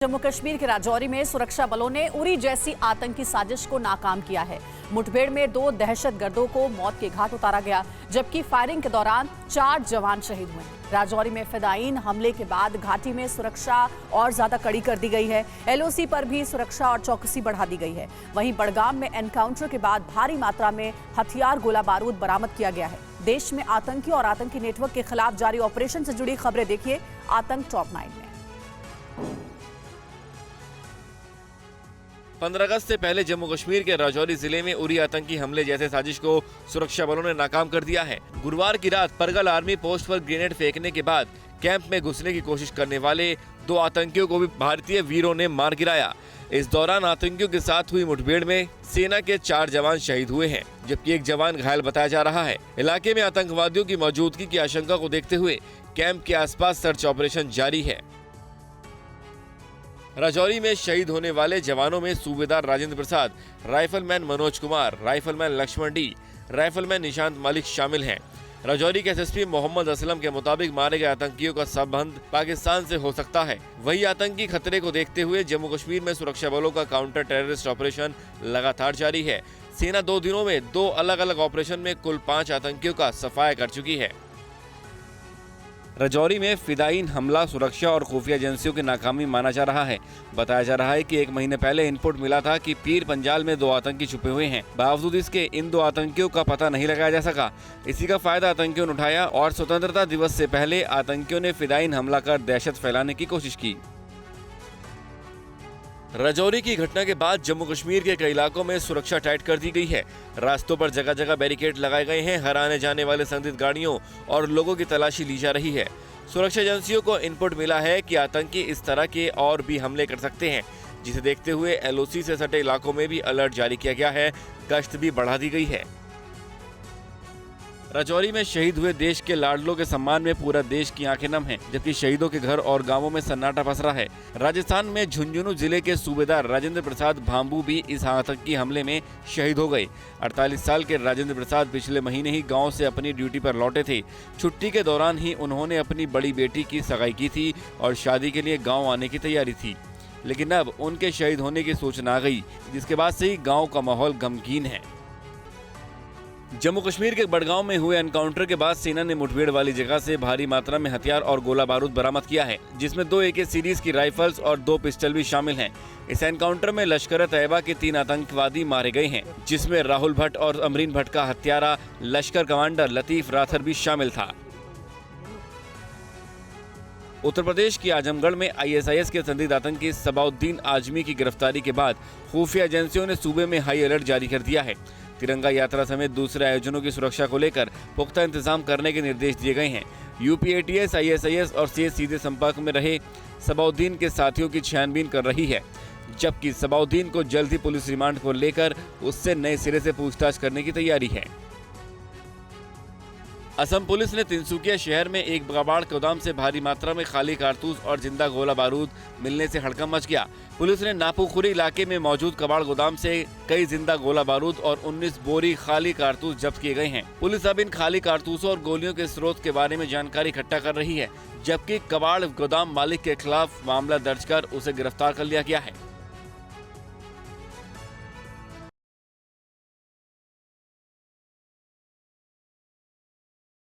जम्मू कश्मीर के राजौरी में सुरक्षा बलों ने उरी जैसी आतंकी साजिश को नाकाम किया है। मुठभेड़ में 2 दहशतगर्दों को मौत के घाट उतारा गया, जबकि फायरिंग के दौरान 4 जवान शहीद हुए। राजौरी में फिदायीन हमले के बाद घाटी में सुरक्षा और ज्यादा कड़ी कर दी गई है। एलओसी पर भी सुरक्षा और चौकसी बढ़ा दी गई है। वहीं बड़गाम में एनकाउंटर के बाद भारी मात्रा में हथियार, गोला बारूद बरामद किया गया है। देश में आतंकी और आतंकी नेटवर्क के खिलाफ जारी ऑपरेशन से जुड़ी खबरें देखिए आतंक टॉप 9 में। 15 अगस्त से पहले जम्मू कश्मीर के राजौरी जिले में उरी आतंकी हमले जैसे साजिश को सुरक्षा बलों ने नाकाम कर दिया है। गुरुवार की रात परगल आर्मी पोस्ट पर ग्रेनेड फेंकने के बाद कैंप में घुसने की कोशिश करने वाले 2 आतंकियों को भी भारतीय वीरों ने मार गिराया। इस दौरान आतंकियों के साथ हुई मुठभेड़ में सेना के 4 जवान शहीद हुए हैं, जबकि 1 जवान घायल बताया जा रहा है। इलाके में आतंकवादियों की मौजूदगी की आशंका को देखते हुए कैंप के आसपास सर्च ऑपरेशन जारी है। राजौरी में शहीद होने वाले जवानों में सूबेदार Rajendra Prasad, rifleman Manoj Kumar, rifleman Laxman D, rifleman Nishant Malik शामिल हैं। राजौरी के एसएसपी मोहम्मद असलम के मुताबिक मारे गए आतंकियों का संबंध पाकिस्तान से हो सकता है। वही आतंकी खतरे को देखते हुए जम्मू कश्मीर में सुरक्षा बलों का काउंटर टेररिस्ट ऑपरेशन लगातार जारी है। सेना 2 दिनों में 2 अलग अलग ऑपरेशन में कुल 5 आतंकियों का सफाया कर चुकी है। राजौरी में फिदायीन हमला सुरक्षा और खुफिया एजेंसियों की नाकामी माना जा रहा है। बताया जा रहा है कि 1 महीने पहले इनपुट मिला था कि पीर पंजाल में 2 आतंकी छुपे हुए हैं। बावजूद इसके इन 2 आतंकियों का पता नहीं लगाया जा सका। इसी का फायदा आतंकियों ने उठाया और स्वतंत्रता दिवस से पहले आतंकियों ने फिदायीन हमला कर दहशत फैलाने की कोशिश की। राजौरी की घटना के बाद जम्मू कश्मीर के कई इलाकों में सुरक्षा टाइट कर दी गई है। रास्तों पर जगह जगह बैरिकेड लगाए गए हैं। हर आने जाने वाले संदिग्ध गाड़ियों और लोगों की तलाशी ली जा रही है। सुरक्षा एजेंसियों को इनपुट मिला है कि आतंकी इस तरह के और भी हमले कर सकते हैं, जिसे देखते हुए एलओसी से सटे इलाकों में भी अलर्ट जारी किया गया है। गश्त भी बढ़ा दी गई है। राजौरी में शहीद हुए देश के लाडलों के सम्मान में पूरा देश की आंखें नम हैं, जबकि शहीदों के घर और गांवों में सन्नाटा पसरा है। राजस्थान में झुंझुनू जिले के सूबेदार राजेंद्र प्रसाद भांबू भी इस आतंकी हमले में शहीद हो गए। 48 साल के राजेंद्र प्रसाद पिछले महीने ही गांव से अपनी ड्यूटी पर लौटे थे। छुट्टी के दौरान ही उन्होंने अपनी बड़ी बेटी की सगाई की थी और शादी के लिए गाँव आने की तैयारी थी, लेकिन अब उनके शहीद होने की सूचना आ गई, जिसके बाद से ही गाँव का माहौल गमगीन है। जम्मू कश्मीर के बड़गांव में हुए एनकाउंटर के बाद सेना ने मुठभेड़ वाली जगह से भारी मात्रा में हथियार और गोला बारूद बरामद किया है, जिसमें 2 AK सीरीज की राइफल्स और 2 पिस्टल भी शामिल हैं। इस एनकाउंटर में लश्कर-ए-तैयबा के 3 आतंकवादी मारे गए हैं, जिसमें राहुल भट्ट और अमरीन भट्ट का हत्यारा लश्कर कमांडर लतीफ राथर भी शामिल था। उत्तर प्रदेश के आजमगढ़ में ISIS के संदिग्ध आतंकी सबाउद्दीन आजमी की गिरफ्तारी के बाद खुफिया एजेंसियों ने सूबे में हाई अलर्ट जारी कर दिया है। तिरंगा यात्रा समेत दूसरे आयोजनों की सुरक्षा को लेकर पुख्ता इंतजाम करने के निर्देश दिए गए हैं। यूपी ATS, ISIS और से सीधे संपर्क में रहे सबाउद्दीन के साथियों की छानबीन कर रही है, जबकि सबाउद्दीन को जल्द ही पुलिस रिमांड को लेकर उससे नए सिरे से पूछताछ करने की तैयारी है। असम पुलिस ने तिनसुकिया शहर में एक कबाड़ गोदाम से भारी मात्रा में खाली कारतूस और जिंदा गोला बारूद मिलने से हड़कंप मच गया। पुलिस ने नापुखुरी इलाके में मौजूद कबाड़ गोदाम से कई जिंदा गोला बारूद और 19 बोरी खाली कारतूस जब्त किए गए हैं। पुलिस अब इन खाली कारतूसों और गोलियों के स्रोत के बारे में जानकारी इकट्ठा कर रही है, जबकि कबाड़ गोदाम मालिक के खिलाफ मामला दर्ज कर उसे गिरफ्तार कर लिया गया है।